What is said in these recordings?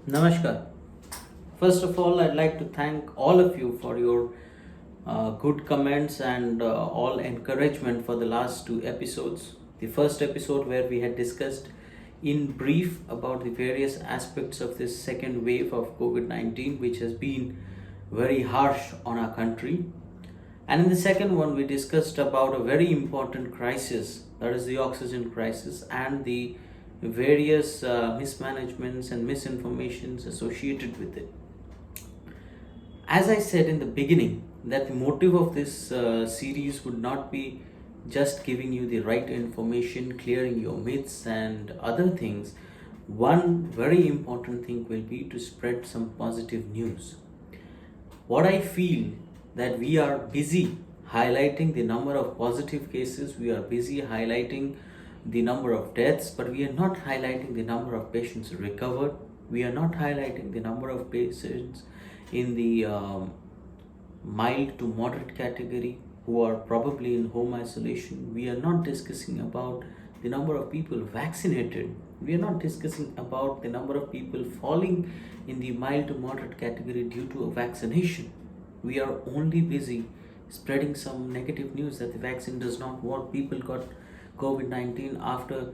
Namaskar. First of all, I'd like to thank all of you for your good comments and all encouragement for the last two episodes. The first episode, where we had discussed in brief about the various aspects of this second wave of COVID 19, which has been very harsh on our country. And in the second one, we discussed about a very important crisis, that is the oxygen crisis, and the various mismanagements and misinformations associated with it. As I said in the beginning, that the motive of this series would not be just giving you the right information, clearing your myths and other things. One very important thing will be to spread some positive news. What I feel, that we are busy highlighting the number of positive cases, we are busy highlighting the number of deaths, but we are not highlighting the number of patients recovered. We are not highlighting the number of patients in the mild to moderate category who are probably in home isolation. We are not discussing about the number of people vaccinated. We are not discussing about the number of people falling in the mild to moderate category due to a vaccination. We are only busy spreading some negative news that the vaccine does not work. People got COVID 19 after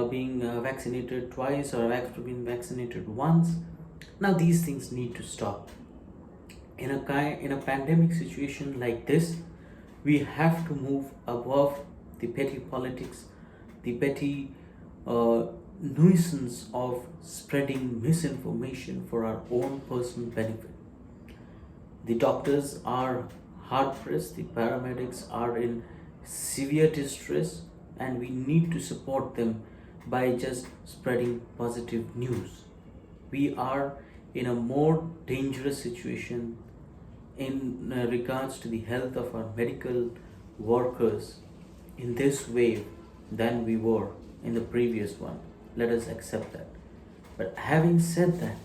being vaccinated twice or after being vaccinated once. Now, these things need to stop. In a pandemic situation like this, we have to move above the petty politics, the petty nuisance of spreading misinformation for our own personal benefit. The doctors are hard pressed, the paramedics are in severe distress, and we need to support them by just spreading positive news. We are in a more dangerous situation in regards to the health of our medical workers in this wave than we were in the previous one. Let us accept that. But having said that,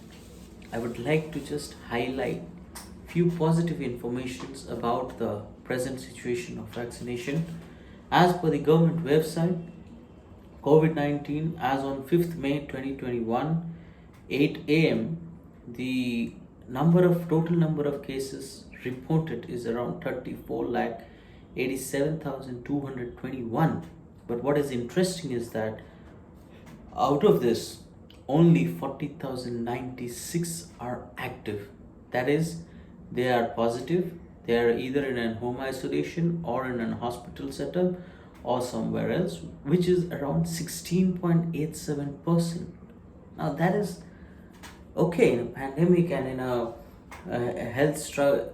I would like to just highlight few positive informations about the present situation of vaccination. As per the government website, COVID 19 as on 5th May 2021, 8 am, the total number of cases reported is around 34 lakh 87,221. But what is interesting is that out of this, only 40,096 are active. That is, they are positive. They are either in a home isolation or in a hospital setup or somewhere else, which is around 16.87%. Now, that is okay in a pandemic and in a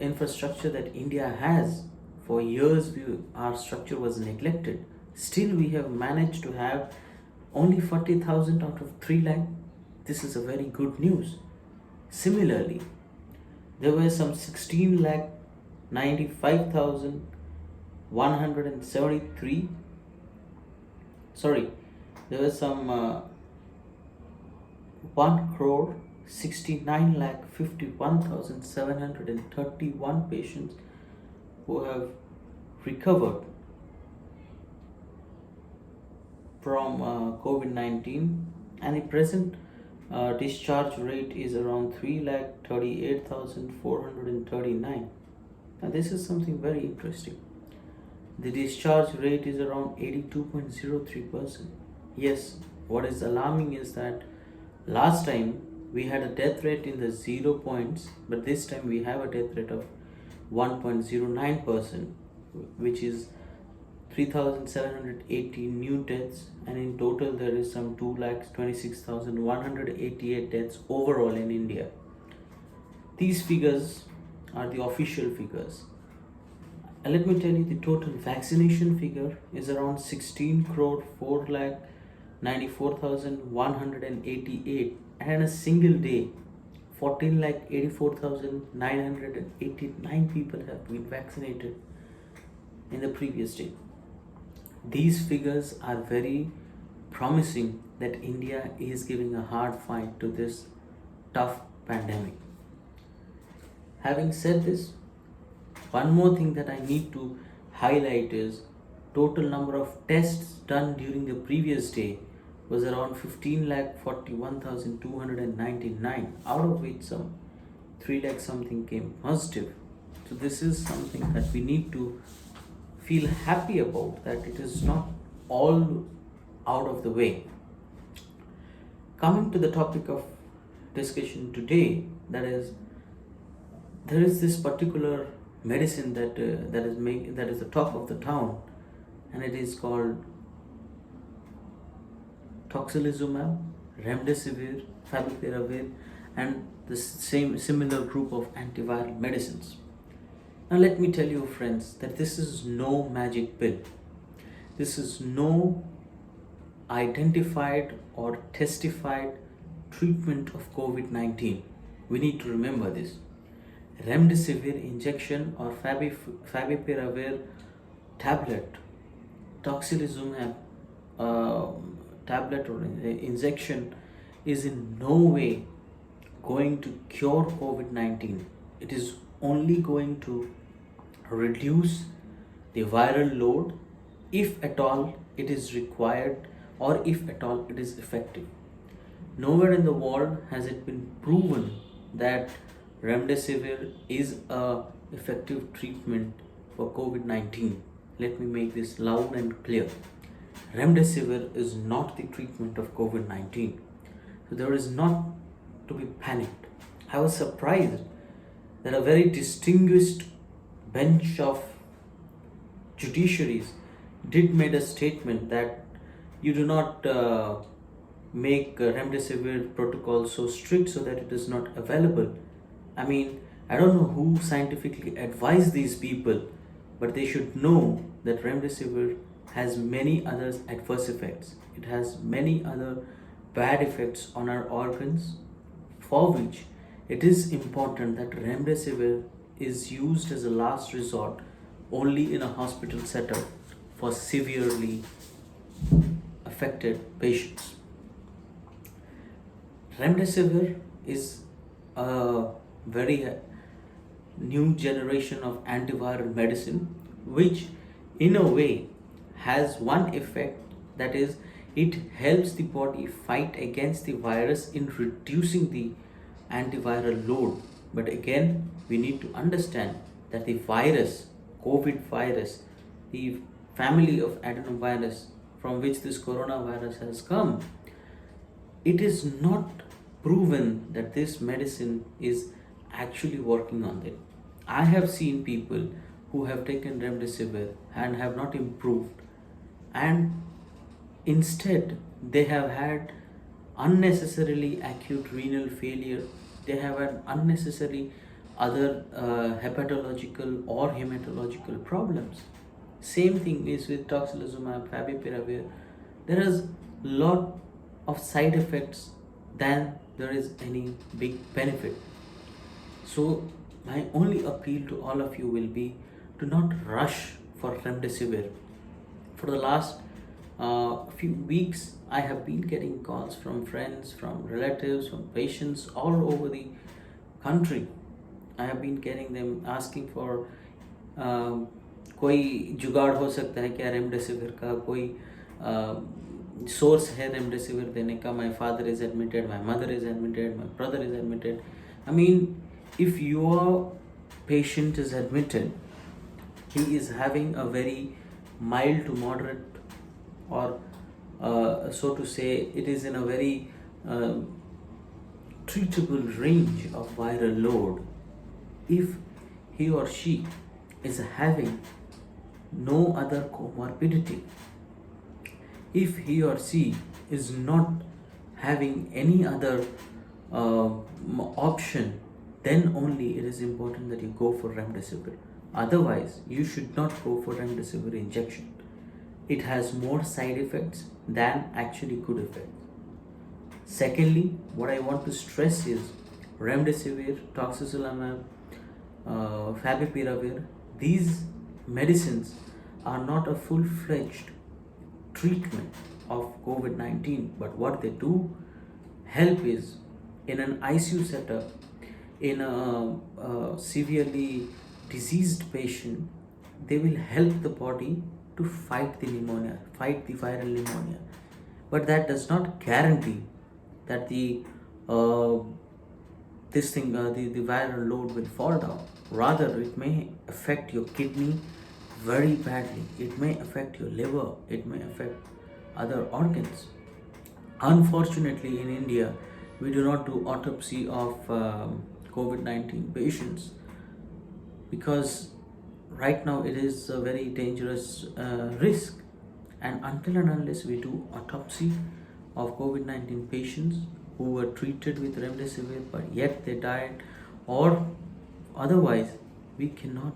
infrastructure that India has. For years, our structure was neglected. Still, we have managed to have only 40,000 out of 3 lakh. This is a very good news. Similarly, there were some 16 lakh 95,173. Sorry, there were some 1 crore 69 lakh 51,731 patients who have recovered from COVID 19, and the present discharge rate is around 3 lakh 38,439. Now, this is something very interesting. The discharge rate is around 82.03%. Yes, what is alarming is that last time we had a death rate in the 0 points, but this time we have a death rate of 1.09%, which is 3,780 new deaths, and in total there is some 2,26,188 deaths overall in India. These figures are the official figures. And let me tell you, the total vaccination figure is around 16 crore 4 lakh 94,188, and in a single day 14 lakh 84,989 people have been vaccinated in the previous day. These figures are very promising that India is giving a hard fight to this tough pandemic. Having said this, one more thing that I need to highlight is total number of tests done during the previous day was around 15,41,299, out of which some 3 lakh something came positive. So this is something that we need to feel happy about, that it is not all out of the way. Coming to the topic of discussion today, that is, there is this particular medicine that is the talk of the town, and it is called tocilizumab, remdesivir, favipiravir, and the same similar group of antiviral medicines. Now let me tell you, friends, that this is no magic pill. This is no identified or testified treatment of COVID-19. We need to remember this. Remdesivir injection or favipiravir tablet, tocilizumab tablet or injection is in no way going to cure COVID-19. It is only going to reduce the viral load, if at all it is required or if at all it is effective. Nowhere in the world has it been proven that remdesivir is a effective treatment for COVID-19. Let me make this loud and clear. Remdesivir is not the treatment of COVID-19. So there is not to be panicked. I was surprised that a very distinguished bench of judiciaries did made a statement that you do not make remdesivir protocol so strict so that it is not available. I mean, I don't know who scientifically advised these people, but they should know that remdesivir has many other adverse effects. It has many other bad effects on our organs, for which it is important that remdesivir is used as a last resort only in a hospital setup for severely affected patients. Remdesivir is a very new generation of antiviral medicine, which in a way has one effect, that is, it helps the body fight against the virus in reducing the antiviral load. But again, we need to understand that the virus, COVID virus, the family of adenovirus from which this coronavirus has come, it is not proven that this medicine is actually working on it. I have seen people who have taken remdesivir and have not improved, and instead they have had unnecessarily acute renal failure, they have had unnecessary other hepatological or hematological problems. Same thing is with tocilizumab, favipiravir. There is lot of side effects than there is any big benefit. So my only appeal to all of you will be to not rush for remdesivir. For the last few weeks, I have been getting calls from friends, from relatives, from patients all over the country. I have been getting them asking for कोई जुगाड़ हो सकता है क्या remdesivir का, कोई source है remdesivir देने का. My father is admitted, my mother is admitted, my brother is admitted. I mean, if your patient is admitted, he is having a very mild to moderate, or so to say, it is in a very treatable range of viral load. If he or she is having no other comorbidity, if he or she is not having any other option, then only it is important that you go for remdesivir. Otherwise, you should not go for remdesivir injection. It has more side effects than actually good effects. Secondly, what I want to stress is remdesivir, tocilizumab, favipiravir, these medicines are not a full-fledged treatment of COVID-19, but what they do help is, in an ICU setup, in a severely diseased patient, they will help the body to fight the pneumonia, fight the viral pneumonia. but that does not guarantee that uh, the viral load will fall down. Rather, it may affect your kidney very badly. It may affect your liver. It may affect other organs. Unfortunately, in India, we do not do autopsy of COVID-19 patients because right now it is a very dangerous risk. And until and unless we do autopsy of COVID-19 patients who were treated with remdesivir but yet they died, or otherwise, we cannot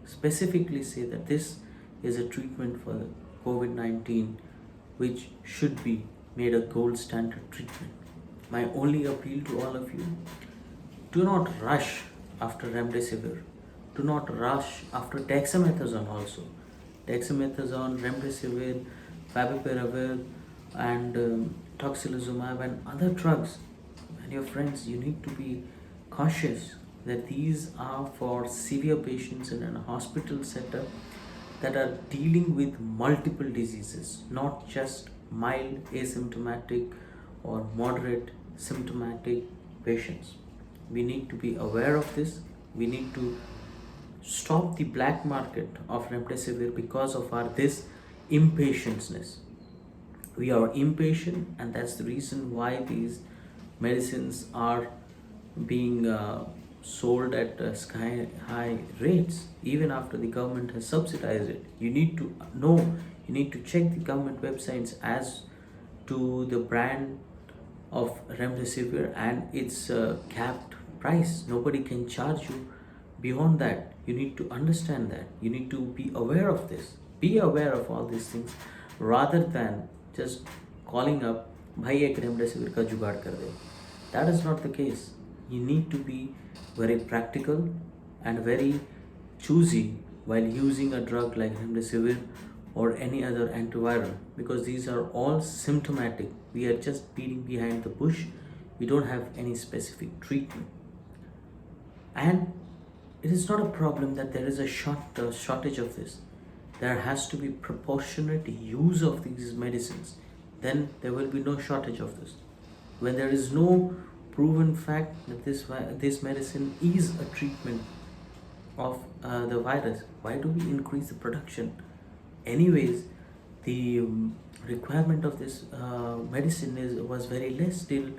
specifically say that this is a treatment for the COVID-19 which should be made a gold standard treatment. My only appeal to all of you, do not rush after remdesivir. Do not rush after dexamethasone also. Dexamethasone, remdesivir, favipiravir, and tocilizumab and other drugs. And your friends, you need to be cautious that these are for severe patients in a hospital setup that are dealing with multiple diseases, not just mild asymptomatic or moderate symptomatic patients. We need to be aware of this. We need to stop the black market of remdesivir because of our this impatience. We are impatient, and that's the reason why these medicines are being sold at sky high rates even after the government has subsidized it. You need to know, you need to check the government websites as to the brand of remdesivir and its capped price. Nobody can charge you beyond that. You need to understand that. You need to be aware of this. Be aware of all these things rather than just calling up, bhai ek remdesivir ka jugaad kar de. That is not the case. You need to be very practical and very choosy while using a drug like remdesivir or any other antiviral, because these are all symptomatic. We are just beating behind the bush. We don't have any specific treatment. And it is not a problem that there is a shortage of this. There has to be proportionate use of these medicines. Then there will be no shortage of this. When there is no proven fact that this medicine is a treatment of the virus, why do we increase the production? Anyways, the requirement of this medicine was very less till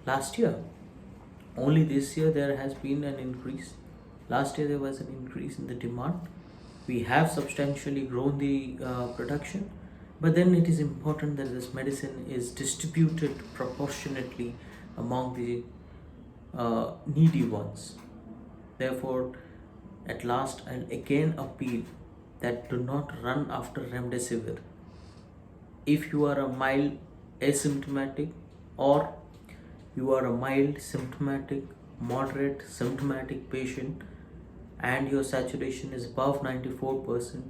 last year. Only this year there has been an increase. Last year there was an increase in the demand. We have substantially grown the production, but then it is important that this medicine is distributed proportionately among the needy ones. Therefore, at last, I'll again appeal that do not run after remdesivir. If you are a mild asymptomatic, or you are a mild symptomatic, moderate symptomatic patient, and your saturation is above 94%,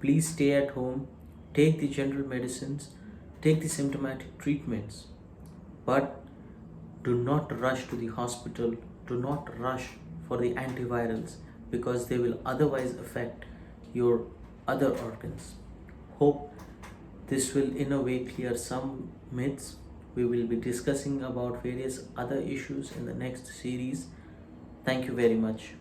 please stay at home, take the general medicines, take the symptomatic treatments, but do not rush to the hospital, do not rush for the antivirals, because they will otherwise affect your other organs. Hope this will in a way clear some myths. We will be discussing about various other issues in the next series. Thank you very much.